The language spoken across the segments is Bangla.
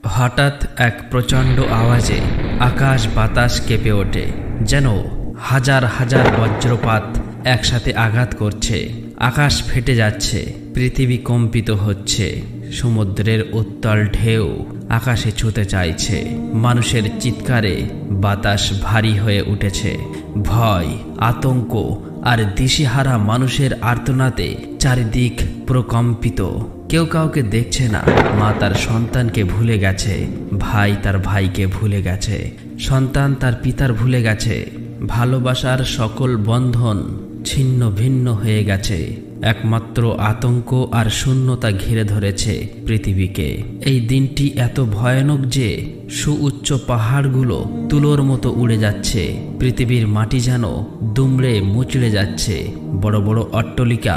হঠাৎ এক প্রচণ্ড আওয়াজে আকাশ বাতাস কেঁপে ওঠে, যেন হাজার হাজার বজ্রপাত একসাথে আঘাত করছে। আকাশ ফেটে যাচ্ছে, পৃথিবী কম্পিত হচ্ছে, সমুদ্রের উত্তাল ঢেউ আকাশে ছুঁতে চাইছে। মানুষের চিৎকারে বাতাস ভারী হয়ে উঠেছে। ভয়, আতঙ্ক আর দিশেহারা মানুষের আর্তনাদে চারিদিক প্রকম্পিত। কেউ কাউকে দেখছে না। মা তার সন্তানকে ভুলে গেছে, ভাই তার ভাইকে ভুলে গেছে, সন্তান তার পিতার ভুলে গেছে। ভালোবাসার সকল বন্ধন ছিন্ন ভিন্ন হয়ে গেছে। একমাত্র আতঙ্ক আর শূন্যতা ঘিরে ধরেছে পৃথিবীকে। এই দিনটি এত ভয়ানক যে সুউচ্চ পাহাড়গুলো তুলোর মতো উড়ে যাচ্ছে। পৃথিবীর মাটি যেন দুমড়ে মুচড়ে যাচ্ছে। বড় বড় অট্টালিকা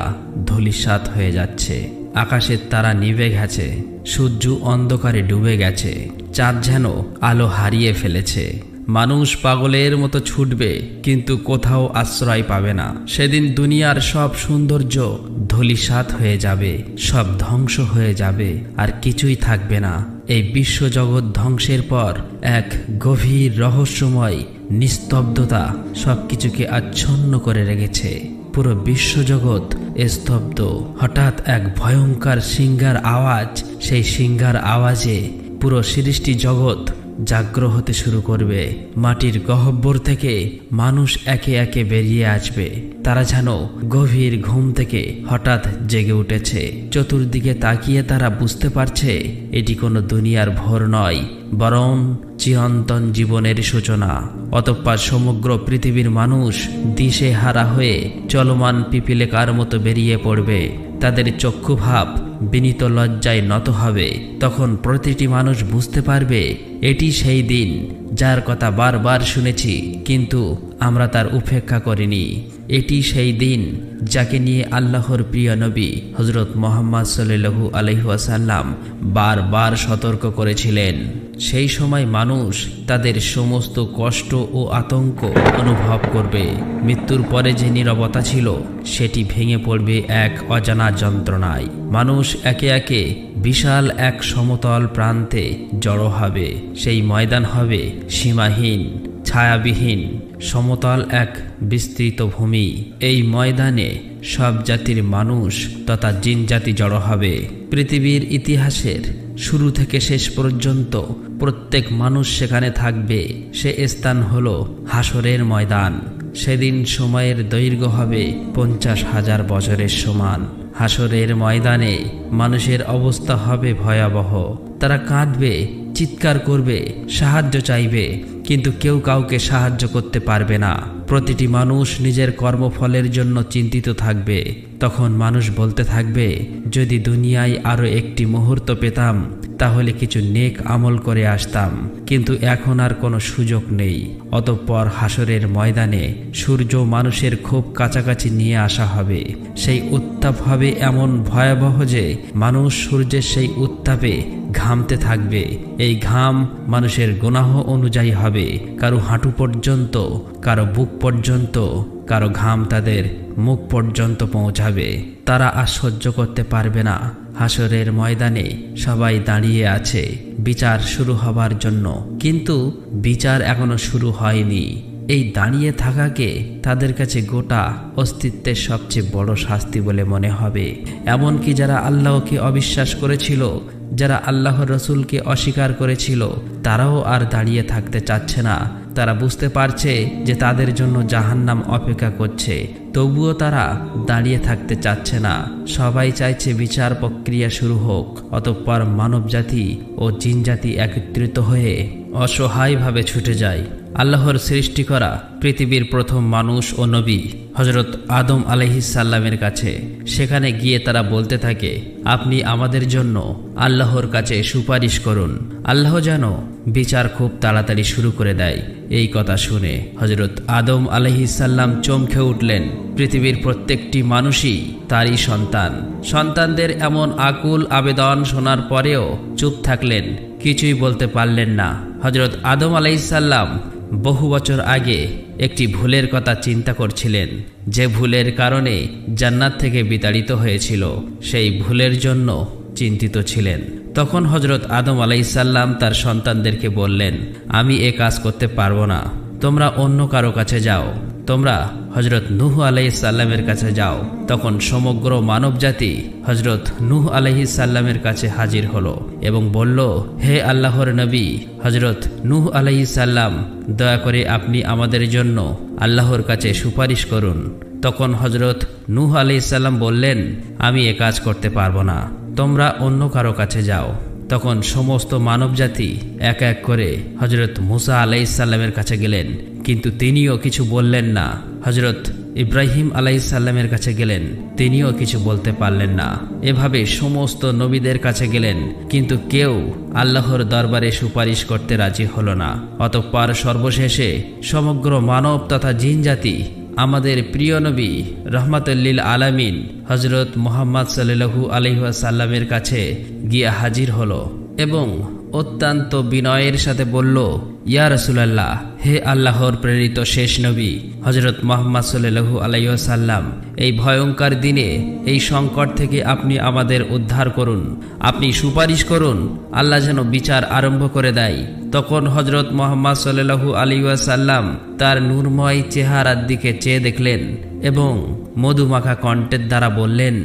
ধূলিসাৎ হয়ে যাচ্ছে। আকাশের তারা নিভে গেছে, সূর্য অন্ধকারে ডুবে গেছে, চাঁদ যেন আলো হারিয়ে ফেলেছে। মানুষ পাগলের মতো ছুটবে, কিন্তু কোথাও আশ্রয় পাবে না। সেদিন দুনিয়ার সব সৌন্দর্য ধূলিসাৎ হয়ে যাবে, সব ধ্বংস হয়ে যাবে, আর কিছুই থাকবে না। এই বিশ্বজগৎ ধ্বংসের পর এক গভীর রহস্যময় নিস্তব্ধতা সবকিছুকে আচ্ছন্ন করে রেখেছে। পুরো বিশ্বজগৎ স্তব্ধ। হঠাৎ এক ভয়ঙ্কর সিংহার আওয়াজ। সেই সিংহার আওয়াজে পুরো সৃষ্টি জগৎ জাগ্র হতে শুরু করবে। মাটির গহ্বর থেকে মানুষ একে একে বেরিয়ে আসবে। তারা যেন গভীর ঘুম থেকে হঠাৎ জেগে উঠেছে। চতুর্দিকে তাকিয়ে তারা বুঝতে পারছে এটি কোনো দুনিয়ার ভোর নয়, বরং চিরন্তন জীবনের সূচনা। অতঃপর সমগ্র পৃথিবীর মানুষ দিশেহারা হয়ে চলমান পিপিলিকার মতো বেরিয়ে পড়বে। তাদের চক্ষুভাব বিনীত লজ্জায় নত হবে। তখন প্রতিটি মানুষ বুঝতে পারবে এটি সেই দিন যার কথা বারবার শুনেছি, কিন্তু আমরা তার উপেক্ষা করিনি। এটি সেই দিন যাকে নিয়ে আল্লাহর প্রিয় নবী হযরত মুহাম্মদ সাল্লাল্লাহু আলাইহি ওয়াসাল্লাম বারবার সতর্ক করেছিলেন। সেই সময় মানুষ তাদের সমস্ত কষ্ট ও আতঙ্ক অনুভব করবে। মৃত্যুর পরে যে নীরবতা ছিল সেটি ভেঙে পড়বে এক অজানা যন্ত্রণায়। মানুষ একে একে বিশাল এক সমতল প্রান্তে জড়ো হবে। সেই ময়দান হবে সীমাহীন, ছায়াবিহীন, সমতল এক বিস্তৃত ভূমি। এই ময়দানে সব জাতির মানুষ তথা জিন জাতি জড়ো হবে। পৃথিবীর ইতিহাসের শুরু থেকে শেষ পর্যন্ত প্রত্যেক মানুষ সেখানে থাকবে। সে স্থান হলো হাসরের ময়দান। সেদিন সময়ের দৈর্ঘ্য হবে 50,000 বছরের সমান। হাসরের ময়দানে মানুষের অবস্থা হবে ভয়াবহ। তারা কাঁদবে, চিৎকার করবে, সাহায্য চাইবে, কিন্তু কেউ কাউকে সাহায্য করতে পারবে না। প্রতিটি মানুষ নিজের কর্মফলের জন্য চিন্তিত থাকবে। তখন মানুষ বলতে থাকবে, যদি দুনিয়ায় আরো একটি মুহূর্ত পেতাম তাহলে কিছু নেক আমল করে আসতাম, কিন্তু এখন আর কোনো সুযোগ নেই। অতঃপর হাসরের ময়দানে সূর্য মানুষের খুব কাছাকাছি নিয়ে আসা হবে। সেই উত্তাপ হবে এমন ভয়াবহ যে মানুষ সূর্যের সেই উত্তাপে ঘামতে থাকবে। এই ঘাম মানুষের গুনাহ অনুযায়ী হবে। কারো হাঁটু পর্যন্ত, কারো বুক পর্যন্ত, কারো ঘাম তাদের মুখ পর্যন্ত পৌঁছাবে। তারা আর সহ্য করতে পারবে না। হাসরের ময়দানে সবাই দাঁড়িয়ে আছে বিচার শুরু হবার জন্য, কিন্তু বিচার এখনো শুরু হয়নি। এই দাঁড়িয়ে থাকাকে তাদের কাছে গোটা অস্তিত্বের সবচেয়ে বড় শাস্তি বলে মনে হবে। এমনকি যারা আল্লাহকে অবিশ্বাস করেছিল, যারা আল্লাহর রসুলকে অস্বীকার করেছিল, তারাও আর দাঁড়িয়ে থাকতে চাচ্ছে না। তারা বুঝতে পারছে যে তাদের জন্য জাহান্নাম অপেক্ষা করছে, তবুও তারা দাঁড়িয়ে থাকতে চাচ্ছে না। সবাই চাইছে বিচার প্রক্রিয়া শুরু হোক। অতঃপর মানবজাতি ও জিনজাতি একত্রিত হয়ে অসহায়ভাবে ছুটে যায় আল্লাহর সৃষ্টি করা পৃথিবীর প্রথম মানুষ ও নবী হযরত আদম আলাইহিস সালামের কাছে। সেখানে গিয়ে তারা বলতে থাকে, আপনি আমাদের জন্য আল্লাহর কাছে সুপারিশ করুন। আল্লাহ যেন বিচার খুব তাড়াতাড়ি শুরু করে দেয়। এই কথা শুনে হযরত আদম আলাইহিস সালাম চমকে উঠলেন। পৃথিবীর প্রত্যেকটি মানুষই তারই সন্তান। সন্তানদের এমন আকুল আবেদন শোনার পরেও চুপ থাকলেন, কিছুই বলতে পারলেন না। হযরত আদম আলাইহিস সালাম বহু বছর আগে একটি ভুলের কথা চিন্তা করছিলেন, যে ভুলের কারণে জান্নাত থেকে বিতাড়িত হয়েছিল। সেই ভুলের জন্য চিন্তিত ছিলেন। তখন হজরত আদম আলাইহিসসালাম তার সন্তানদেরকে বললেন, আমি এ কাজ করতে পারবো না, তোমরা অন্য কারো কাছে যাও, তোমরা হজরত নূহ আলাইহিসসালামের কাছে যাও। তখন সমগ্র মানবজাতি হজরত নূহ আলাইহিসসালামের কাছে হাজির হলো এবং বলল, হে আল্লাহর নবী হজরত নূহ আলাইহিসসালাম, দয়া করে আপনি আমাদের জন্য আল্লাহর কাছে সুপারিশ করুন। তখন হজরত নূহ আলাইহিসসালাম বললেন, আমি এ কাজ করতে পারবো না, তোমরা অন্য কারো কাছে যাও। তখন সমস্ত মানবজাতি এক এক করে হজরত মুসা আলাইহিসসালামের কাছে গেলেন, কিন্তু তিনিও কিছু বললেন না। হজরত ইব্রাহিম আলাইহিসসালামের কাছে গেলেন, তিনিও কিছু বলতে পারলেন না। এভাবে সমস্ত নবীদের কাছে গেলেন, কিন্তু কেউ আল্লাহর দরবারে সুপারিশ করতে রাজি হলো না। অতঃপর সর্বশেষে সমগ্র মানব তথা জিন জাতি আমাদের প্রিয় নবী রহমাতুল আলামিন হজরত মুহাম্মদ সাল্লাল্লাহু আলাইহি ওয়াসাল্লামের কাছে গিয়ে হাজির হলো এবং অত্যন্ত বিনয়ের সাথে বলল, ইয়া রাসূলুল্লাহ, হে আল্লাহর প্রেরিত শেষ নবী হজরত মুহাম্মদ সাল্লাল্লাহু আলাইহি ওয়াসাল্লাম, এই ভয়ঙ্কর দিনে এই সংকট থেকে আপনি আমাদের উদ্ধার করুন, আপনি সুপারিশ করুন, আল্লাহ যেন বিচার আরম্ভ করে দেয়। তখন হজরত মুহাম্মদ সাল্লাল্লাহু আলাইহি ওয়াসাল্লাম তার নূরময় চেহারার দিকে চেয়ে দেখলেন এবং মধুমাখা কণ্ঠের দ্বারা বললেন,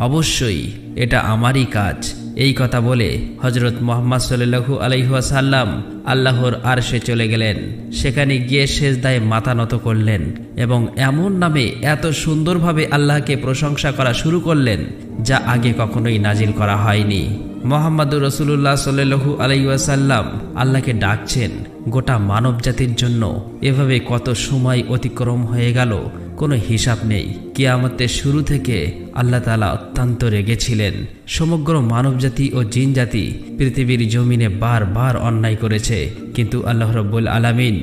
অবশ্যই এটা আমারই কাজ। এই কথা বলে হজরত মুহাম্মদ সাল্লাল্লাহু আলাইহি ওয়াসাল্লাম আল্লাহর আরশে চলে গেলেন। সেখানে গিয়ে সেজদায় মাথা নত করলেন এবং এমন নামে এত সুন্দরভাবে আল্লাহকে প্রশংসা করা শুরু করলেন যা আগে কখনোই নাজিল করা হয়নি। মুহাম্মদুর রাসূলুল্লাহ সাল্লাল্লাহু আলাইহি ওয়াসাল্লাম আল্লাহকে ডাকছেন গোটা মানব জাতির জন্য। এভাবে কত সময় অতিক্রম হয়ে গেল, কোনো হিসাব নেই। কিয়ামতের শুরু থেকে আল্লাহ তাআলা অত্যন্ত রেগেছিলেন। সমগ্র মানবজাতি ও জিন জাতি পৃথিবীর জমিনে বারবার অন্যায় করেছে, কিন্তু আল্লাহ রাব্বুল আলামিন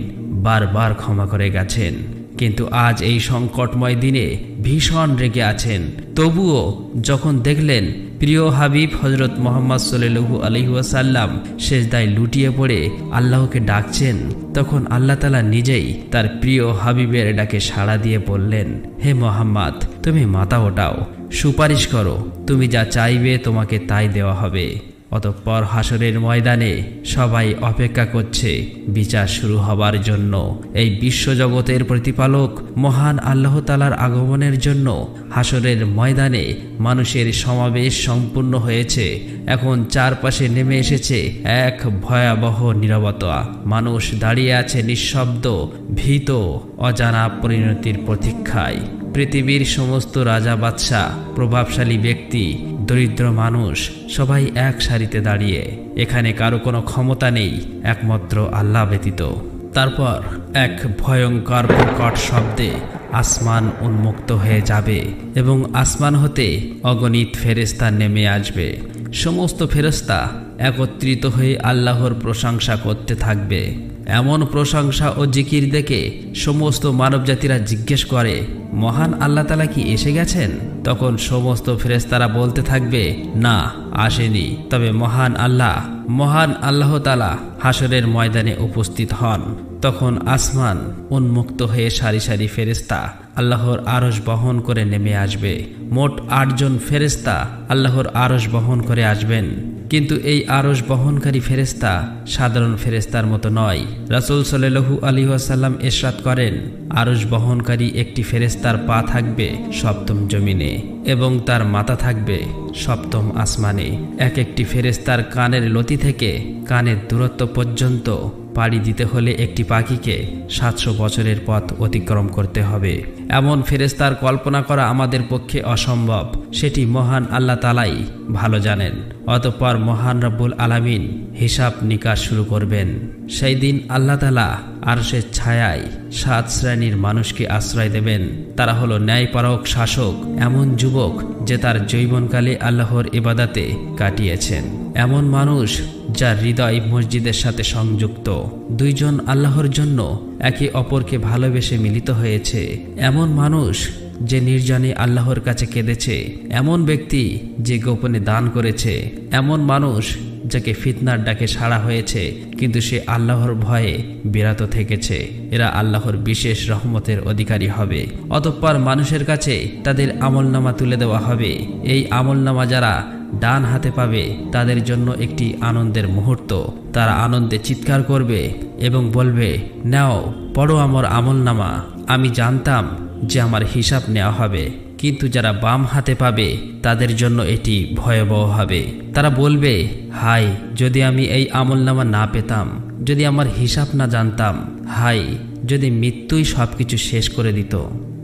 বারবার ক্ষমা করে গেছেন। কিন্তু আজ এই সংকটময় দিনে ভীষণ রেগে আছেন। তবুও যখন দেখলেন প্রিয় হাবিব হজরত মুহাম্মদ সাল্লাল্লাহু আলাইহি ওয়াসাল্লাম সেজদায় লুটিয়ে পড়ে আল্লাহকে ডাকছেন, তখন আল্লাহ তাআলা নিজেই তার প্রিয় হাবিবের ডাকে সাড়া দিয়ে বললেন, হে মুহাম্মদ, তুমি মাথা ওঠাও, সুপারিশ করো, তুমি যা চাইবে তোমাকে তাই দেওয়া হবে। অতঃপর হাসরের ময়দানে সবাই অপেক্ষা করছে বিচার শুরু হবার জন্য। এই বিশ্বজগতের প্রতিপালক মহান আল্লাহ তাআলার আগমনের জন্য হাসরের ময়দানে মানুষের সমাবেশ সম্পূর্ণ হয়েছে। এখন চারপাশে নেমে এসেছে এক ভয়াবহ নীরবতা। মানুষ দাঁড়িয়ে আছে নিঃশব্দ, ভীত, অজানা পরিণতির প্রতীক্ষায়। পৃথিবীর সমস্ত রাজা বাদশাহ, প্রভাবশালী ব্যক্তি, দরিদ্র মানুষ সবাই এক সারিতে দাঁড়িয়ে। এখানে কারো কোনো ক্ষমতা নেই একমাত্র আল্লাহ ব্যতীত। তারপর এক ভয়ঙ্কর প্রকট শব্দে আসমান উন্মুক্ত হয়ে যাবে এবং আসমান হতে অগণিত ফেরেশতা নেমে আসবে। সমস্ত ফেরেশতা একত্রিত হয়ে আল্লাহর প্রশংসা করতে থাকবে। এমন প্রশংসা ও জিকির দেখে সমস্ত মানবজাতিরা জিজ্ঞেস করে, মহান আল্লাহ তাআলা কি এসে গেছেন? তখন সমস্ত ফেরেশতারা বলতে থাকবে, না, আসেনি। তবে মহান আল্লাহ তাআলা হাসরের ময়দানে উপস্থিত হন। তখন আসমান উন্মুক্ত হয়ে সারি সারি ফেরেশতা আল্লাহর আরশ বহন করে নেমে আসবে। মোট 8 জন ফেরেশতা আল্লাহর আরশ বহন করে আসবেন। কিন্তু এই আরশ বহনকারী ফেরেশতা সাধারণ ফেরেশতার মতো নয়। রাসূল সাল্লাল্লাহু আলাইহি ওয়াসাল্লাম ইরশাদ করেন, আরশ বহনকারী একটি ফেরেশতার পা থাকবে সপ্তম জমিনে এবং তার মাথা থাকবে সপ্তম আসমানে। এক একটি ফেরেশতার কানের লতি থেকে কানের দূরত্ব পর্যন্ত পাড়ি দিতে হলে একটি পাখিকে 700 বছরের পথ অতিক্রম করতে হবে। এমন ফেরেশতার কল্পনা করা আমাদের পক্ষে অসম্ভব। সেটি মহান আল্লাহ তাআলাই ভালো জানেন। অতঃপর মহান রব্বুল আলামিন হিসাব নিকাশ শুরু করবেন। সেই দিন আল্লাহ তাআলা আরশের ছায়ায় 7 শ্রেণীর মানুষকে আশ্রয় দেবেন। তারা হলো ন্যায়পরায়ণ শাসক, এমন যুবক যে তার যৌবনকালে আল্লাহর ইবাদতে কাটিয়েছেন, এমন মানুষ যার হৃদয় মসজিদের সাথে সংযুক্ত, 2 জন আল্লাহর জন্য একে অপরকে ভালোবেসে মিলিত হয়েছে, এমন মানুষ যে নির্জনে আল্লাহর কাছে কেঁদেছে, এমন ব্যক্তি যে গোপনে দান করেছে, এমন মানুষ যাকে ফিতনার ডাকে সাড়া হয়েছে কিন্তু সে আল্লাহর ভয়ে বিরত থেকেছে। এরা আল্লাহর বিশেষ রহমতের অধিকারী হবে। অতঃপর মানুষের কাছে তাদের আমলনামা তুলে দেওয়া হবে। এই আমলনামা যারা ডান হাতে পাবে তাদের জন্য একটি আনন্দের মুহূর্ত। তারা আনন্দে চিৎকার করবে এবং বলবে, নাও পড়ো আমার আমলনামা। আমি জানতাম যে আমার হিসাব নেওয়া হবে। কিন্তু যারা বাম হাতে পাবে তাদের জন্য এটি ভয়াবহ হবে। তারা বলবে, হায়, যদি আমি এই আমলনামা না পেতাম, যদি আমার হিসাব না জানতাম, হায়, যদি মৃত্যুই সবকিছু শেষ করে দিত।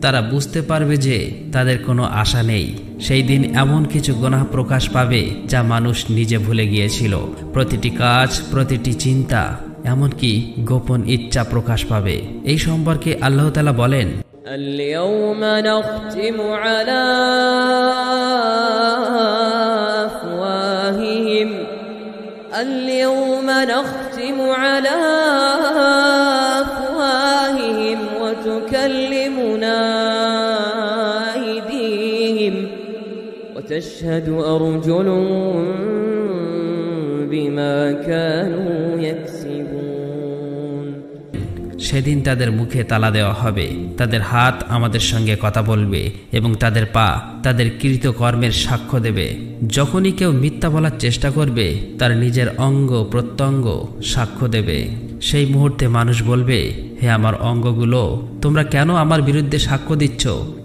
তারা বুঝতে পারবে যে তাদের কোনো আশা নেই। সেই দিন এমন কিছু গুনাহ প্রকাশ পাবে যা মানুষ নিজে ভুলে গিয়েছিল। প্রতিটি কাজ, প্রতিটি চিন্তা, এমনকি গোপন ইচ্ছা প্রকাশ পাবে। এই সম্পর্কে আল্লাহ তাআলা বলেন, اليوم نختم على أفواههم اليوم نختم على أفواههم وتكلمنا أيديهم وتشهد أرجلهم بما كانوا يكسبون। সেদিন তাদের মুখে তালা দেওয়া হবে, তাদের হাত আমাদের সঙ্গে কথা বলবে এবং তাদের পা তাদের কৃতকর্মের সাক্ষ্য দেবে। যখনই কেউ মিথ্যা বলার চেষ্টা করবে, তার নিজের অঙ্গ প্রত্যঙ্গ সাক্ষ্য দেবে। সেই মুহূর্তে মানুষ বলবে, হে আমার অঙ্গগুলো, তোমরা কেন আমার বিরুদ্ধে সাক্ষ্য দিচ্ছ?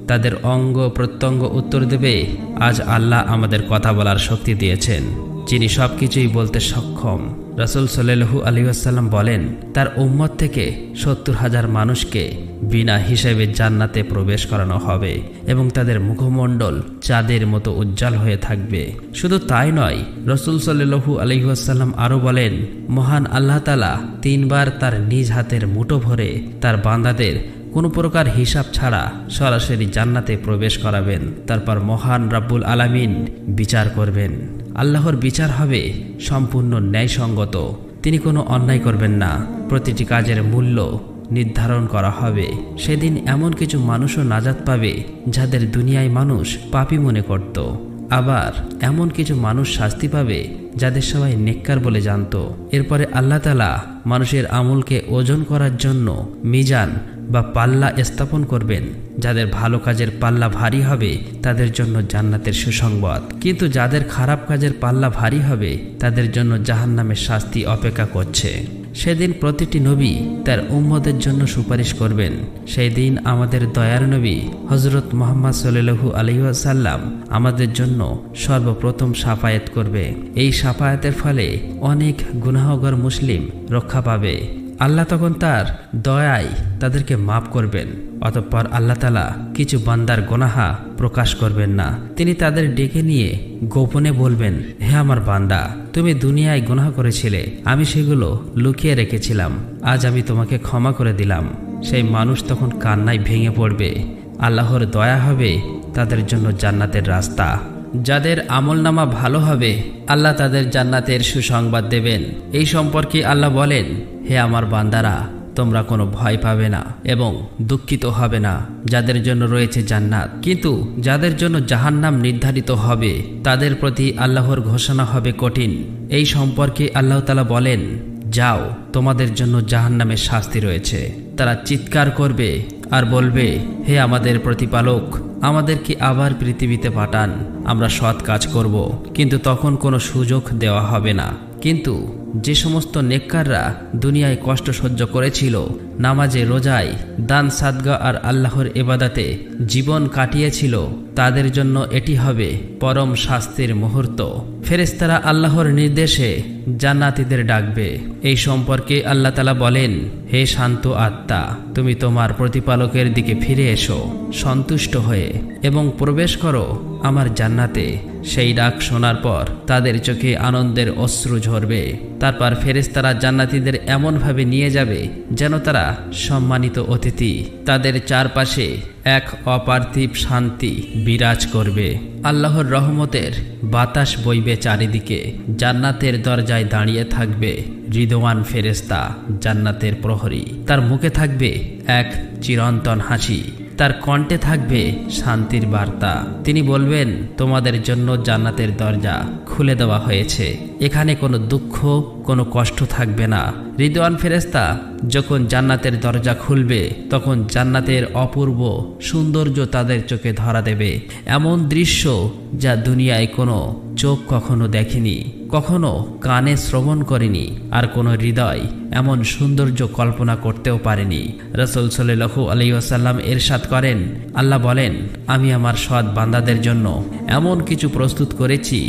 তাদের অঙ্গ প্রত্যঙ্গ উত্তর দেবে, আজ আল্লাহ আমাদের কথা বলার শক্তি দিয়েছেন, যিনি সবকিছুই বলতে সক্ষম। রাসূল সাল্লাল্লাহু আলাইহি ওয়াসাল্লাম বলেন, তার উম্মত থেকে ৭০,০০০ মানুষকে বিনা হিসেবে জান্নাতে প্রবেশ করানো হবে এবং তাদের মুখমণ্ডল চাঁদের মতো উজ্জ্বল হয়ে থাকবে। শুধু তাই নয়, রাসূল সাল্লাল্লাহু আলাইহি ওয়াসাল্লাম আরও বলেন, মহান আল্লাহ তাআলা ৩ বার তার নিজ হাতের মুঠো ভরে তার বান্দাদের কোনো প্রকার হিসাব ছাড়া সরাসরি জান্নাতে প্রবেশ করাবেন। তারপর মহান রাব্বুল আলামিন বিচার করবেন। আল্লাহর বিচার হবে সম্পূর্ণ ন্যায়সঙ্গত। তিনি কোনো অন্যায় করবেন না। প্রতিটি কাজের মূল্য নির্ধারণ করা হবে। সেদিন এমন কিছু মানুষও নাজাত পাবে যাদের দুনিয়ায় মানুষ পাপী মনে করত। আবার এমন কিছু মানুষ শাস্তি পাবে যাদের সবাই নেককার বলে জানত। এরপরে আল্লাহ তাআলা মানুষের আমলকে ওজন করার জন্য মিজান বা পাল্লা স্থাপন করবেন। যাদের ভালো কাজের পাল্লা ভারী হবে তাদের জন্য জান্নাতের সুসংবাদ, কিন্তু যাদের খারাপ কাজের পাল্লা ভারী হবে তাদের জন্য জাহান্নামের শাস্তি অপেক্ষা করছে। সেদিন প্রতিটি নবী তার উম্মতের জন্য সুপারিশ করবেন। সেই দিন আমাদের দয়ার নবী হযরত মুহাম্মদ সাল্লাল্লাহু আলাইহি ওয়াসাল্লাম আমাদের জন্য সর্বপ্রথম শাফায়াত করবে। এই শাফায়াতের ফলে অনেক গুনাহগার মুসলিম রক্ষা পাবে। আল্লাহ তখন তার দয়ায় তাদেরকে মাফ করবেন। অতঃপর আল্লাহ তাআলা কিছু বান্দার গুনাহা প্রকাশ করবেন না। তিনি তাদের ডেকে নিয়ে গোপনে বলবেন, হে আমার বান্দা, তুমি দুনিয়ায় গুনাহ করেছিলে, আমি সেগুলো লুকিয়ে রেখেছিলাম, আজ আমি তোমাকে ক্ষমা করে দিলাম। সেই মানুষ তখন কান্নায় ভেঙে পড়বে। আল্লাহর দয়া হবে তাদের জন্য জান্নাতের রাস্তা। যাদের আমলনামা ভালো হবে আল্লাহ তাদের জান্নাতের সুসংবাদ দেবেন। এই সম্পর্কে আল্লাহ বলেন, হে আমার বান্দারা, তোমরা কোনো ভয় পাবে না এবং দুঃখিত হবে না, যাদের জন্য রয়েছে জান্নাত। কিন্তু যাদের জন্য জাহান্নাম নির্ধারিত হবে তাদের প্রতি আল্লাহর ঘোষণা হবে কঠিন। এই সম্পর্কে আল্লাহ তাআলা বলেন, যাও, তোমাদের জন্য জাহান্নামের শাস্তি রয়েছে। তারা চিৎকার করবে আর বলবে, হে আমাদের প্রতিপালক, আমাদেরকে আবার পৃথিবীতে পাঠান, আমরা সৎ কাজ করব। কিন্তু তখন কোনো সুযোগ দেওয়া হবে না। কিন্তু যে সমস্ত নেককাররা দুনিয়ায় কষ্ট সহ্য করেছিল, নামাজে, রোজায়, দান সাদগা আর আল্লাহর ইবাদতে জীবন কাটিয়েছিল, তাদের জন্য এটি হবে পরম শাস্তির মুহূর্ত। ফেরেশতারা আল্লাহর নির্দেশে জান্নাতীদের ডাকবে। এই সম্পর্কে আল্লাহ তাআলা বলেন, হে শান্ত আত্মা, তুমি তোমার প্রতিপালকের দিকে ফিরে এসো সন্তুষ্ট হয়ে এবং প্রবেশ করো আমার জান্নাতে। সেই ডাক শোনার পর তাদের চোখে আনন্দের অশ্রু ঝরবে। তারপর ফেরেশতারা জান্নাতীদের এমনভাবে নিয়ে যাবে যেন তারা সম্মানিত অতিথি। তাদের চারপাশে এক অপার্থিব শান্তি বিরাজ করবে। আল্লাহর রহমতের বাতাস বইবে চারিদিকে। জান্নাতের দরজায় দাঁড়িয়ে থাকবে রিদওয়ান ফেরেশতা, জান্নাতের প্রহরী। তার মুখে থাকবে এক চিরন্তন হাসি। তার কণ্ঠে থাকবে শান্তির বার্তা। তিনি বলবেন, তোমাদের জন্য জান্নাতের দরজা খুলে দেওয়া হয়েছে, এখানে কোনো দুঃখ কোনো কষ্ট থাকবে না। রিদওয়ান ফেরেশতা যখন জান্নাতের দরজা খুলবে তখন জান্নাতের অপূর্ব সৌন্দর্য তাদের চোখে ধরা দেবে, এমন দৃশ্য যা দুনিয়ায় কোনো চোখ কখনো দেখেনি, কখনো কানে শ্রবণ করেনি, আর কোনো হৃদয় এমন সৌন্দর্য কল্পনা করতেও পারেনি। রাসূল সাল্লাল্লাহু আলাইহি ওয়াসাল্লাম ইরশাদ করেন, আল্লাহ বলেন, আমি আমার সৎ বান্দাদের জন্য এমন কিছু প্রস্তুত করেছি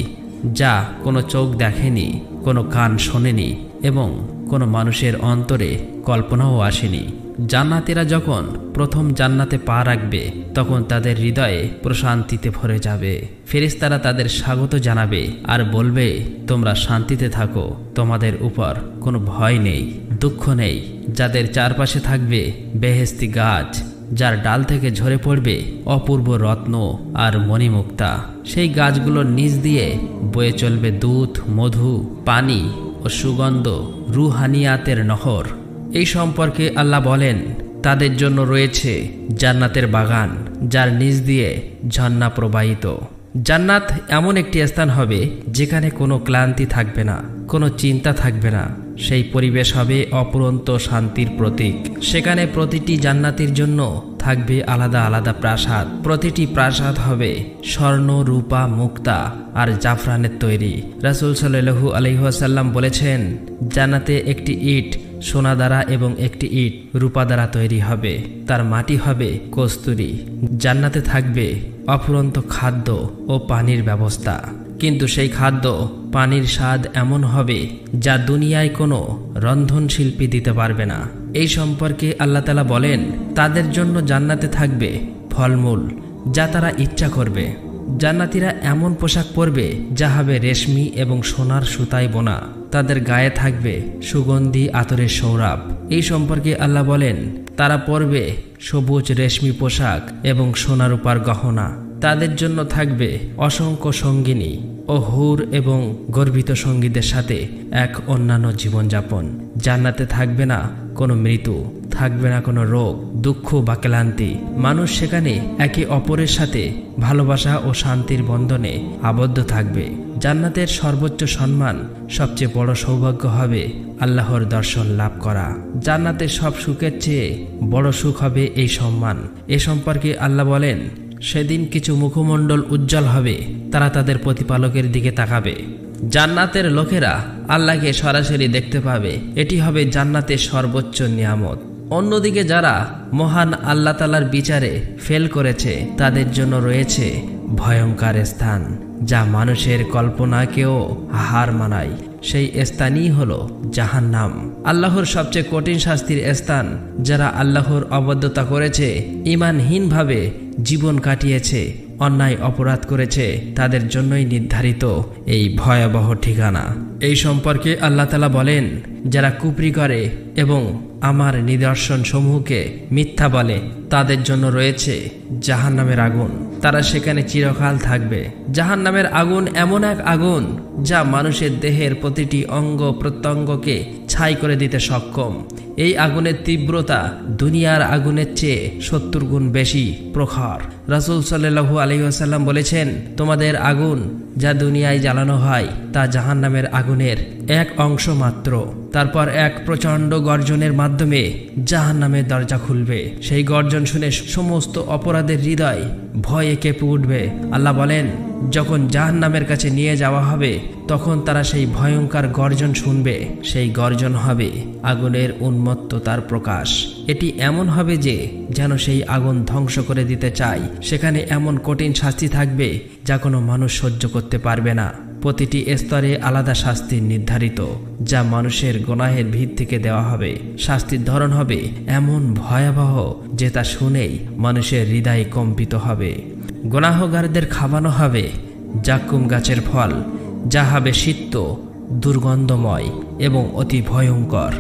যা কোনো চোখ দেখেনি, কোনো কান শোনেনি এবং কোনো মানুষের অন্তরে কল্পনাও আসেনি। জান্নাতীরা যখন প্রথম জান্নাতে পা রাখবে তখন তাদের হৃদয়ে প্রশান্তিতে ভরে যাবে। ফেরেশতারা তাদের স্বাগত জানাবে আর বলবে, তোমরা শান্তিতে থাকো, তোমাদের উপর কোনো ভয় নেই, দুঃখ নেই। যাদের চারপাশে থাকবে বেহেশতি গাছ, যার ডাল থেকে ঝরে পড়বে অপূর্ব রত্ন আর মণিমুক্তা। সেই গাছগুলোর নিচ দিয়ে বয়ে চলবে দুধ, মধু, পানি ও সুগন্ধ রুহানিয়াতের নহর। এই সম্পর্কে আল্লাহ বলেন, তাদের জন্য রয়েছে জান্নাতের বাগান, যার নিচ দিয়ে ঝর্ণা প্রবাহিত। জান্নাত এমন একটি স্থান হবে যেখানে কোনো ক্লান্তি থাকবে না, কোনো চিন্তা থাকবে না। সেই পরিবেশ হবে অপুরন্ত শান্তির প্রতীক। সেখানে প্রতিটি জান্নাতীর জন্য থাকবে আলাদা আলাদা প্রাসাদ। প্রতিটি প্রাসাদ হবে স্বর্ণ, রূপা, মুক্তা আর জাফরানের তৈরি। রাসূল সাল্লাল্লাহু আলাইহি ওয়াসাল্লাম বলেছেন, জান্নাতে একটি ইট সোনা দ্বারা এবং একটি ইট রূপা দ্বারা তৈরি হবে, তার মাটি হবে কস্তুরী। জান্নাতে থাকবে অফুরন্ত খাদ্য ও পানির ব্যবস্থা, কিন্তু সেই খাদ্য পানির স্বাদ এমন হবে যা দুনিয়ায় কোনো রন্ধনশিল্পী দিতে পারবে না। এই সম্পর্কে আল্লাহ তাআলা বলেন, তাদের জন্য জান্নাতে থাকবে ফলমূল যা তারা ইচ্ছা করবে। জান্নাতীরা এমন পোশাক পরবে যা হবে রেশমি এবং সোনার সুতায় বোনা। তাদের গায়ে থাকবে সুগন্ধি আতরের সৌরভ। এই সম্পর্কে আল্লাহ বলেন, তারা পরবে সবুজ রেশমি পোশাক এবং সোনা রূপার গহনা। তাদের জন্য থাকবে অসংখ্য সঙ্গিনী ও হুর এবং গর্বিত সঙ্গীদের সাথে এক অন্যান্য জীবনযাপন। জান্নাতে থাকবে না কোনো মৃত্যু, থাকবে না কোনো রোগ, দুঃখ বা ক্লান্তি। মানুষ সেখানে একে অপরের সাথে ভালোবাসা ও শান্তির বন্ধনে আবদ্ধ থাকবে। জান্নাতের সর্বোচ্চ সম্মান, সবচেয়ে বড় সৌভাগ্য হবে আল্লাহর দর্শন লাভ করা। জান্নাতের সব সুখের চেয়ে বড় সুখ হবে এই সম্মান। এ সম্পর্কে আল্লাহ বলেন, সেদিন কিছু মুখমণ্ডল উজ্জ্বল হবে, তারা তাদের প্রতিপালকের দিকে তাকাবে। জান্নাতের লোকেরা আল্লাহকে সরাসরি দেখতে পাবে। এটি হবে জান্নাতের সর্বোচ্চ নিয়ামত। অন্যদিকে যারা মহান আল্লাহ তাআলার বিচারে ফেল করেছে তাদের জন্য রয়েছে ভয়ঙ্কর স্থান, যা মানুষের কল্পনাকেও হার মানায়। সেই স্থানই হলো জাহান্নাম, আল্লাহর সবচেয়ে কঠিন শাস্তির স্থান। যারা আল্লাহর অবাধ্যতা করেছে, ঈমানহীনভাবে জীবন কাটিয়েছে, অন্যায় অপরাধ করেছে, তাদের জন্যই নির্ধারিত এই ভয়াবহ ঠিকানা। এই সম্পর্কে আল্লাহ তাআলা বলেন, যারা কুফরি করে এবং আমার নিদর্শন সমূহকে মিথ্যা বলে তাদের জন্য রয়েছে জাহান্নামের আগুন। তারা সেখানে চিরকাল থাকবে। জাহান্নামের আগুন এমন এক আগুন যা মানুষের দেহের প্রতিটি অঙ্গ প্রত্যঙ্গকে ছাই করে দিতে সক্ষম। এই আগুনের তীব্রতা দুনিয়ার আগুনের চেয়ে 70 গুণ বেশি প্রখর। রাসূল সাল্লাল্লাহু আলাইহি ওয়াসাল্লাম বলেছেন, তোমাদের আগুন যা দুনিয়ায় জ্বালানো হয় তা জাহান্নামের আগুনের এক অংশ মাত্র। তারপর এক প্রচণ্ড গর্জনের মাধ্যমে জাহান্নামের দরজা খুলবে। সেই গর্জন শুনে সমস্ত অপরাধের হৃদয় ভয়ে কেঁপে উঠবে। আল্লাহ বলেন, যখন জাহান্নামের কাছে নিয়ে যাওয়া হবে তখন তারা সেই ভয়ঙ্কর গর্জন শুনবে। সেই গর্জন হবে আগুনের উন্মত্ততার প্রকাশ। এটি এমন হবে যে যেন সেই আগুন ধ্বংস করে দিতে চায়। সেখানে এমন কঠিন শাস্তি থাকবে যা কোনো মানুষ সহ্য করতে পারবে না। প্রতিটি স্তরে আলাদা শাস্তি নির্ধারিত, যা মানুষের গুনাহের ভিত থেকে দেওয়া হবে। শাস্তির ধরন হবে এমন ভয়াবহ যে তা শুনেই মানুষের হৃদয় কম্পিত হবে। গুনাহগারদের খাওয়ানো হবে জাক্কুম গাছের ফল, যা হবে সিক্ত, দুর্গন্ধময় এবং অতি ভয়ঙ্কর।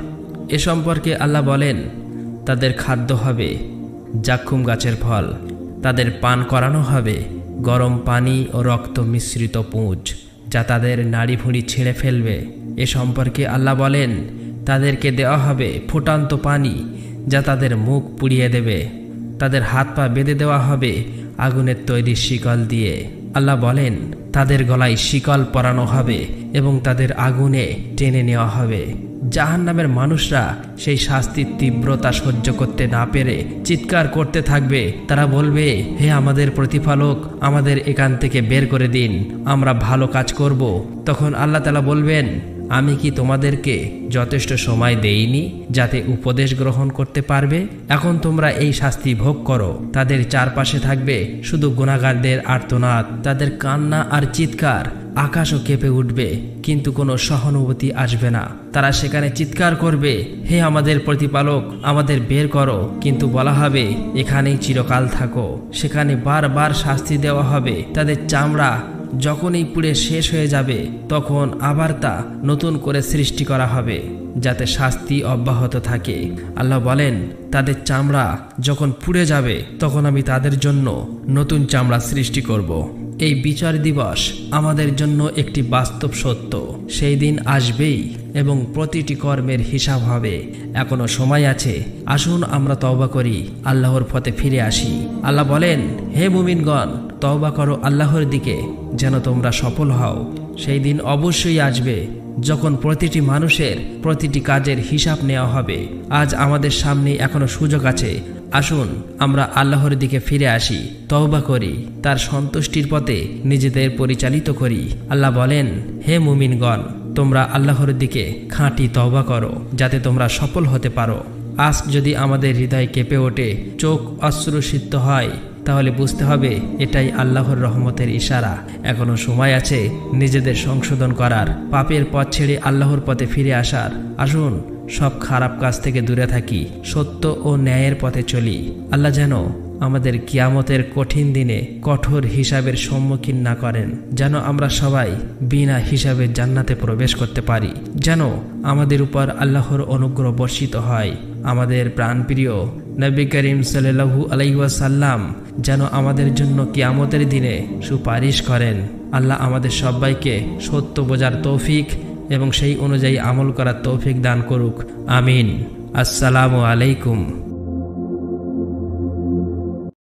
এ সম্পর্কে আল্লাহ বলেন, তাদের খাদ্য হবে জাক্কুম গাছের ফল। তাদের পান করানো হবে গরম পানি ও রক্ত মিশ্রিত পুঁজ, যা তাদের নাড়ি ভুঁড়ি ছিঁড়ে ফেলবে। এ সম্পর্কে আল্লাহ বলেন, তাদেরকে দেওয়া হবে ফুটান্ত পানি, যা তাদের মুখ পুড়িয়ে দেবে। তাদের হাত পা বেঁধে দেওয়া হবে আগুনের তৈরি শিকল দিয়ে। আল্লাহ বলেন, তাদের গলায় শিকল পরানো হবে এবং তাদের আগুনে টেনে নেওয়া হবে। জাহান্নামের মানুষরা সেই শাস্তির তীব্রতা সহ্য করতে না পেরে চিৎকার করতে থাকবে। তারা বলবে, হে আমাদের প্রতিপালক, আমাদের এখান থেকে বের করে দিন, আমরা ভালো কাজ করব। তখন আল্লাহ তাআলা বলবেন, আমি কি তোমাদেরকে যথেষ্ট সময় দেইনি যাতে উপদেশ গ্রহণ করতে পারবে? এখন তোমরা এই শাস্তি ভোগ করো। তাদের চারপাশে থাকবে শুধু গুনাহগারদের আর্তনাদ, তাদের কান্না আর চিৎকার। আকাশও কেঁপে উঠবে, কিন্তু কোনো সহানুভূতি আসবে না। তারা সেখানে চিৎকার করবে, হে আমাদের প্রতিপালক, আমাদের বের করো। কিন্তু বলা হবে, এখানেই চিরকাল থাকো। সেখানে বারবার শাস্তি দেওয়া হবে। তাদের চামড়া যখনই পুড়ে শেষ হয়ে যাবে, তখন আবার তা নতুন করে সৃষ্টি করা হবে যাতে শাস্তি অব্যাহত থাকে। আল্লাহ বলেন, তাদের চামড়া যখন পুড়ে যাবে, তখন আমি তাদের জন্য নতুন চামড়া সৃষ্টি করব। এই বিচার দিবস আমাদের জন্য একটি বাস্তব সত্য। সেই দিন আসবেই এবং প্রতিটি কর্মের হিসাব হবে। এখনো সময় আছে, আসুন আমরা তওবা করি, আল্লাহর পথে ফিরে আসি। আল্লাহ বলেন, হে মুমিনগণ, তওবা করো আল্লাহর দিকে যেন তোমরা সফল হও। সেই দিন অবশ্যই আসবে যখন প্রতিটি মানুষের প্রতিটি কাজের হিসাব নেওয়া হবে। আজ আমাদের সামনে এখনো সুযোগ আছে। আসুন আমরা আল্লাহর দিকে ফিরে আসি, তওবা করি, তার সন্তুষ্টির পথে নিজেদের পরিচালিত করি। আল্লাহ বলেন, হে মুমিনগণ, তোমরা আল্লাহর দিকে খাঁটি তওবা করো যাতে তোমরা সফল হতে পারো। আজ যদি আমাদের হৃদয় কেঁপে ওঠে, চোখ অশ্রুসিক্ত হয়, তাহলে বুঝতে হবে এটাই আল্লাহর রহমতের ইশারা। এখনো সময় আছে নিজেদের সংশোধন করার, পাপের পথ ছেড়ে আল্লাহর পথে ফিরে আসার। আসুন সব খারাপ কাজ থেকে দূরে থাকি, সত্য ও ন্যায়ের পথে চলি। আল্লাহ যেন আমাদের কিয়ামতের কঠিন দিনে কঠোর হিসাবের সম্মুখীন না করেন, যেন আমরা সবাই বিনা হিসাবে জান্নাতে প্রবেশ করতে পারি, যেন আমাদের উপর আল্লাহর অনুগ্রহ বর্ষিত হয়। আমাদের প্রাণপ্রিয় নবী করিম সাল্লাল্লাহু আলাইহি ওয়াসাল্লাম যেন আমাদের জন্য কিয়ামতের দিনে সুপারিশ করেন। আল্লাহ আমাদের সবাইকে সত্য বোঝার তৌফিক এবং সেই অনুযায়ী আমল করার তৌফিক দান করুক। আমিন। আসসালামু আলাইকুম।